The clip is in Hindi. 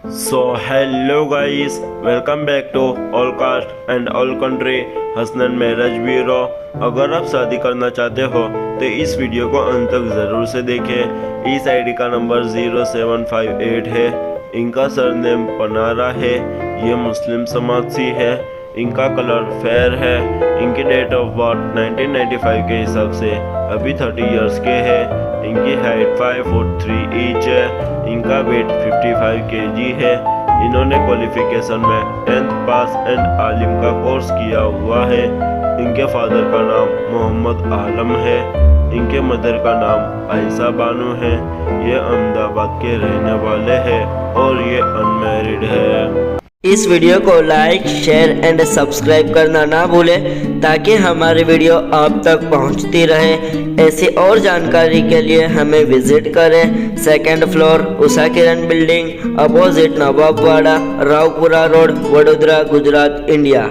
So hello guys, welcome back to all caste and all country Hasnain marriage bureau. अगर आप शादी करना चाहते हो तो इस वीडियो को अंत तक ज़रूर से देखें। इस आईडी का नंबर 0758 है। इनका सरनेम पनारा है। ये मुस्लिम समाज से है। इनका कलर फेयर है। इनकी डेट ऑफ बर्थ 1995 के हिसाब से अभी 30 इयर्स के है। इनकी हाइट 5 फुट 3 इंच है। इनका वेट 55 kg है। इन्होंने क्वालिफिकेशन में 10th पास एंड आलिम का कोर्स किया हुआ है। इनके फादर का नाम मोहम्मद आलम है। इनके मदर का नाम आयशा बानो है। ये अहमदाबाद के रहने वाले हैं और ये अनमैरिड है। इस वीडियो को लाइक, शेयर एंड सब्सक्राइब करना ना भूलें ताकि हमारी वीडियो आप तक पहुंचती रहे। ऐसी और जानकारी के लिए हमें विजिट करें। 2nd floor Usha Kiran building, opposite Nawabwada, Raopura road, Vadodara, Gujarat, India.